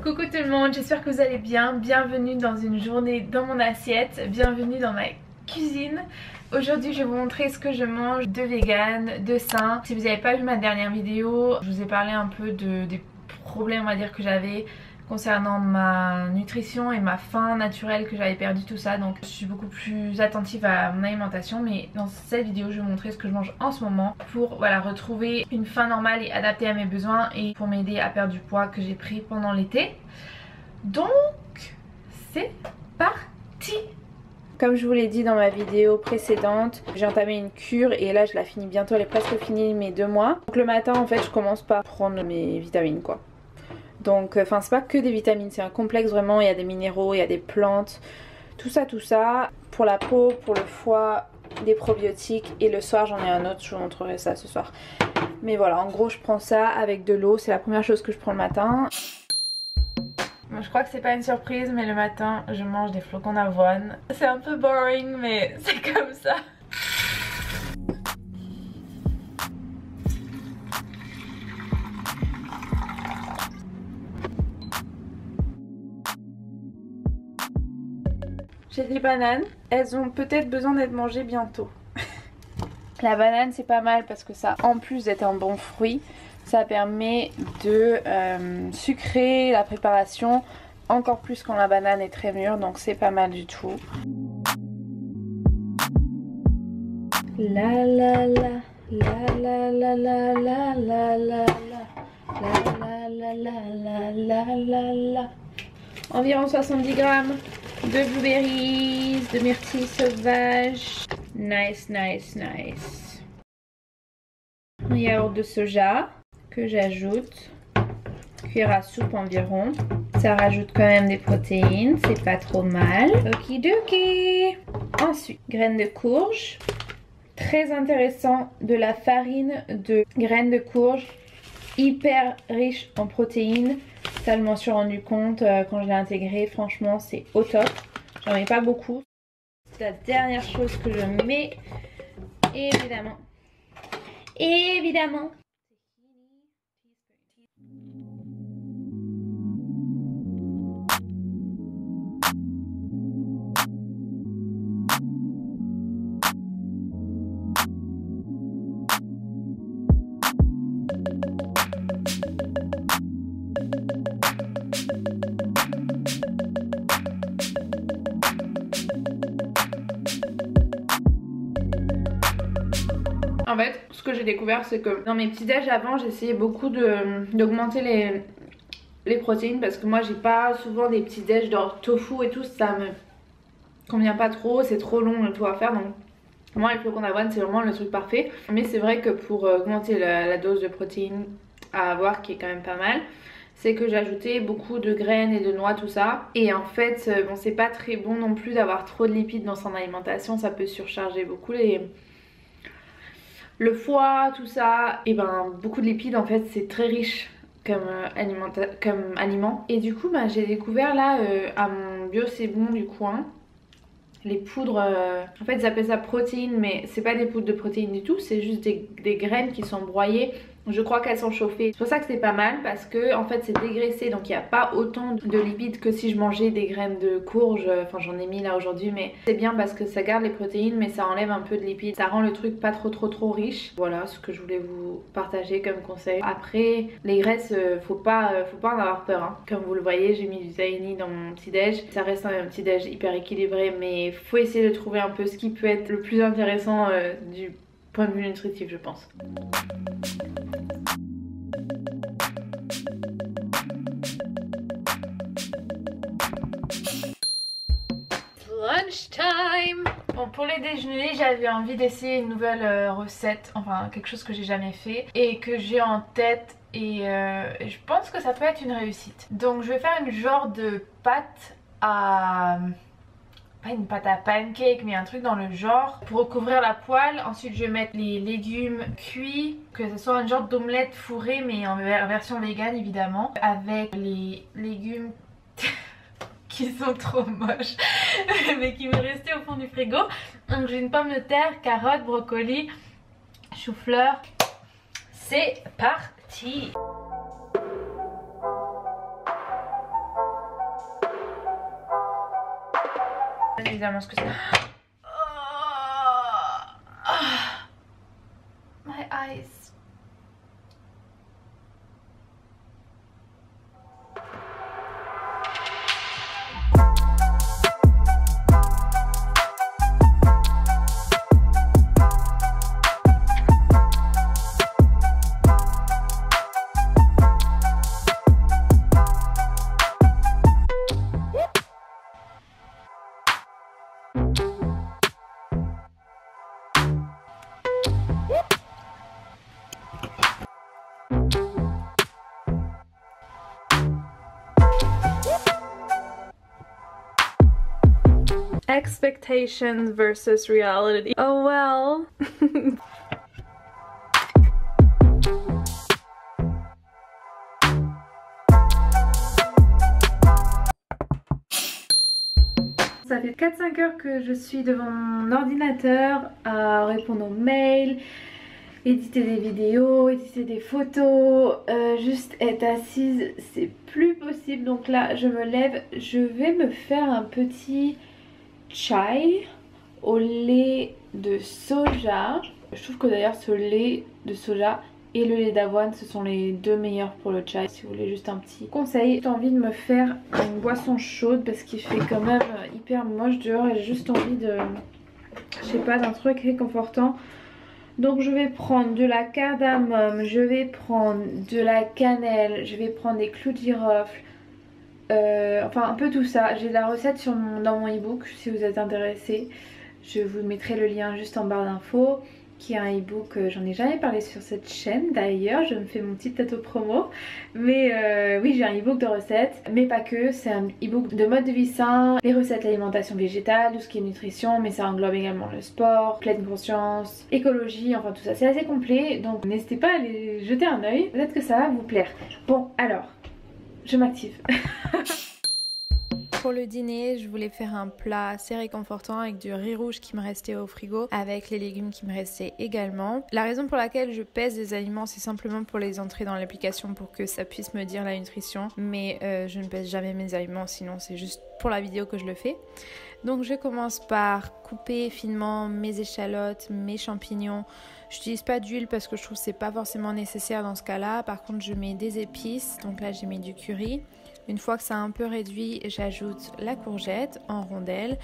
Coucou tout le monde, j'espère que vous allez bien. Bienvenue dans une journée dans mon assiette, bienvenue dans ma cuisine. Aujourd'hui je vais vous montrer ce que je mange de vegan, de sain. Si vous n'avez pas vu ma dernière vidéo, je vous ai parlé un peu des problèmes, on va dire, que j'avais concernant ma nutrition et ma faim naturelle, que j'avais perdu, tout ça. Donc je suis beaucoup plus attentive à mon alimentation, mais dans cette vidéo je vais vous montrer ce que je mange en ce moment pour voilà, retrouver une faim normale et adaptée à mes besoins et pour m'aider à perdre du poids que j'ai pris pendant l'été. Donc c'est parti! Comme je vous l'ai dit dans ma vidéo précédente, j'ai entamé une cure et là je la finis bientôt, elle est presque finie, mes 2 mois. Donc le matin en fait je commence par prendre mes vitamines quoi. Donc enfin c'est pas que des vitamines, c'est un complexe vraiment, il y a des minéraux, il y a des plantes, tout ça. Pour la peau, pour le foie, des probiotiques et le soir j'en ai un autre, je vous montrerai ça ce soir. Mais voilà, en gros je prends ça avec de l'eau, c'est la première chose que je prends le matin. Bon, je crois que c'est pas une surprise mais le matin je mange des flocons d'avoine. C'est un peu boring mais c'est comme ça. J'ai des bananes, elles ont peut-être besoin d'être mangées bientôt. La banane c'est pas mal parce que ça, en plus d'être un bon fruit, ça permet de sucrer la préparation encore plus quand la banane est très mûre, donc c'est pas mal du tout. La la la la la la la la la la la la la la la la la. Environ 70 grammes de blueberries, de myrtilles sauvages. Nice. Un yaourt de soja que j'ajoute. Cuillère à soupe environ. Ça rajoute quand même des protéines, c'est pas trop mal. Okidoki. Ensuite, graines de courge. Très intéressant, de la farine de graines de courge. Hyper riche en protéines. Ça je m'en suis rendu compte quand je l'ai intégré, franchement c'est au top. J'en mets pas beaucoup. C'est la dernière chose que je mets, évidemment. En fait, ce que j'ai découvert, c'est que dans mes petits déj avant, j'essayais beaucoup d'augmenter les protéines parce que moi, j'ai pas souvent des petits déj genre tofu et tout, ça me convient pas trop, c'est trop long et tout à faire. Donc, moi, les flocons d'avoine, c'est vraiment le truc parfait. Mais c'est vrai que pour augmenter la dose de protéines à avoir, qui est quand même pas mal, c'est que j'ajoutais beaucoup de graines et de noix, tout ça. Et en fait, bon, c'est pas très bon non plus d'avoir trop de lipides dans son alimentation, ça peut surcharger beaucoup le foie, tout ça. Et ben beaucoup de lipides en fait, c'est très riche comme aliment. Et du coup j'ai découvert là à mon Bio C'est Bon du coin les poudres, en fait ils appellent ça protéines, mais c'est pas des poudres de protéines du tout, c'est juste des graines qui sont broyées. Je crois qu'elles sont chauffées. C'est pour ça que c'est pas mal parce que en fait c'est dégraissé, donc il n'y a pas autant de lipides que si je mangeais des graines de courge. Enfin j'en ai mis là aujourd'hui, mais c'est bien parce que ça garde les protéines mais ça enlève un peu de lipides. Ça rend le truc pas trop riche. Voilà ce que je voulais vous partager comme conseil. Après les graisses, faut pas en avoir peur hein. Comme vous le voyez, j'ai mis du tahini dans mon petit déj. Ça reste un petit déj hyper équilibré, mais faut essayer de trouver un peu ce qui peut être le plus intéressant du point de vue nutritif, je pense. Lunchtime. Bon, pour les déjeuners, j'avais envie d'essayer une nouvelle recette, enfin quelque chose que j'ai jamais fait et que j'ai en tête et je pense que ça peut être une réussite. Donc je vais faire une genre de pâte à... pas une pâte à pancake mais un truc dans le genre pour recouvrir la poêle. Ensuite je vais mettre les légumes cuits, que ce soit un genre d'omelette fourrée mais en version vegan évidemment, avec les légumes qui sont trop moches mais qui me restaient au fond du frigo. Donc j'ai une pomme de terre, carotte, brocoli, chou-fleur. C'est parti. évidemment ce que c'est. My eyes. Expectations versus reality. Oh well. Ça fait 4-5 heures que je suis devant mon ordinateur à répondre aux mails, éditer des vidéos, éditer des photos, juste être assise, c'est plus possible. Donc là, je me lève, je vais me faire un petit chai au lait de soja. Je trouve que d'ailleurs ce lait de soja et le lait d'avoine, ce sont les deux meilleurs pour le chai. Si vous voulez juste un petit conseil, j'ai envie de me faire une boisson chaude parce qu'il fait quand même hyper moche dehors et j'ai juste envie de, je sais pas, d'un truc réconfortant. Donc je vais prendre de la cardamome, je vais prendre de la cannelle, je vais prendre des clous de girofle, enfin un peu tout ça. J'ai la recette dans mon ebook si vous êtes intéressé. Je vous mettrai le lien juste en barre d'infos, qui est un ebook, j'en ai jamais parlé sur cette chaîne d'ailleurs, je me fais mon petit auto-promo. Mais oui, j'ai un ebook de recettes, mais pas que, c'est un ebook de mode de vie sain, les recettes, l'alimentation végétale, tout ce qui est nutrition, mais ça englobe également le sport, pleine conscience, écologie, enfin tout ça, c'est assez complet, donc n'hésitez pas à aller jeter un oeil, peut-être que ça va vous plaire. Bon alors, je m'active. Pour le dîner, je voulais faire un plat assez réconfortant avec du riz rouge qui me restait au frigo, avec les légumes qui me restaient également. La raison pour laquelle je pèse les aliments, c'est simplement pour les entrer dans l'application pour que ça puisse me dire la nutrition. Mais je ne pèse jamais mes aliments, sinon c'est juste pour la vidéo que je le fais. Donc je commence par couper finement mes échalotes, mes champignons. J'utilise pas d'huile parce que je trouve que c'est pas forcément nécessaire dans ce cas-là. Par contre, je mets des épices, donc là j'ai mis du curry. Une fois que ça a un peu réduit, j'ajoute la courgette en rondelles.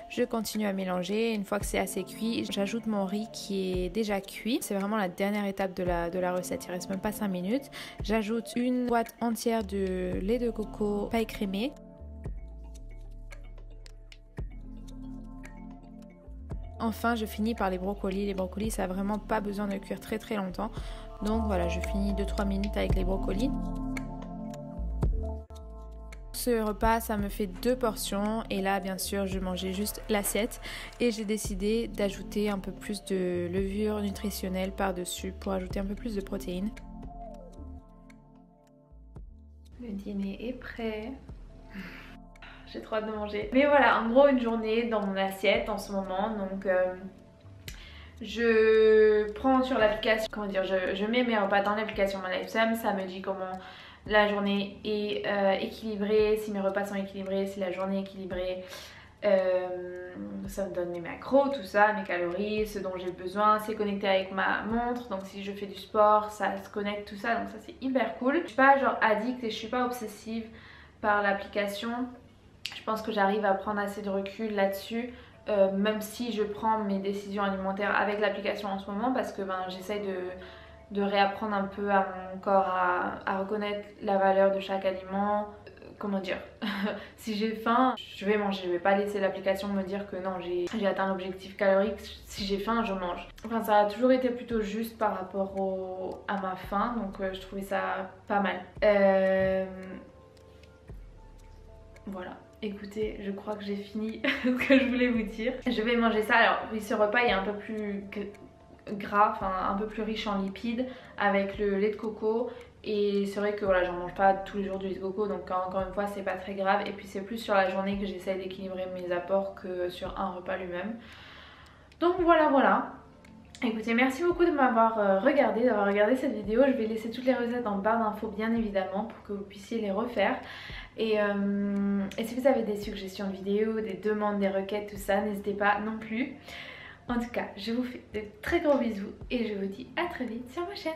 Je continue à mélanger. Une fois que c'est assez cuit, j'ajoute mon riz qui est déjà cuit. C'est vraiment la dernière étape de la recette. Il reste même pas 5 minutes. J'ajoute une boîte entière de lait de coco pas écrémé. Enfin, je finis par les brocolis. Les brocolis, ça n'a vraiment pas besoin de cuire très très longtemps. Donc voilà, je finis 2-3 minutes avec les brocolis. Ce repas, ça me fait 2 portions et là bien sûr je mangeais juste l'assiette et j'ai décidé d'ajouter un peu plus de levure nutritionnelle par-dessus pour ajouter un peu plus de protéines. Le dîner est prêt. J'ai trop hâte de manger. Mais voilà, en gros une journée dans mon assiette en ce moment. Donc je prends sur l'application, comment dire, je mets mes repas dans l'application MyLifeSum. Ça me dit comment la journée est équilibrée, si mes repas sont équilibrés, si la journée est équilibrée. Ça me donne mes macros, tout ça, mes calories, ce dont j'ai besoin. C'est connecté avec ma montre, donc si je fais du sport, ça se connecte, tout ça, donc ça c'est hyper cool. Je suis pas genre addict et je suis pas obsessive par l'application. Je pense que j'arrive à prendre assez de recul là-dessus. Même si je prends mes décisions alimentaires avec l'application en ce moment, parce que j'essaye de réapprendre un peu à mon corps à reconnaître la valeur de chaque aliment. Comment dire, si j'ai faim, je vais manger. Je vais pas laisser l'application me dire que non, j'ai atteint l'objectif calorique. Si j'ai faim, je mange. Enfin, ça a toujours été plutôt juste par rapport à ma faim, donc je trouvais ça pas mal. Voilà. Écoutez, je crois que j'ai fini ce que je voulais vous dire. Je vais manger ça. Alors oui, ce repas est un peu plus gras, enfin un peu plus riche en lipides, avec le lait de coco. Et c'est vrai que voilà, j'en mange pas tous les jours du lait de coco, donc encore une fois c'est pas très grave. Et puis c'est plus sur la journée que j'essaie d'équilibrer mes apports que sur un repas lui-même. Donc voilà. Écoutez, merci beaucoup de m'avoir regardé, d'avoir regardé cette vidéo. Je vais laisser toutes les recettes en barre d'infos bien évidemment pour que vous puissiez les refaire. Et si vous avez des suggestions de vidéos, des demandes, des requêtes, tout ça, n'hésitez pas non plus. En tout cas, je vous fais de très gros bisous et je vous dis à très vite sur ma chaîne.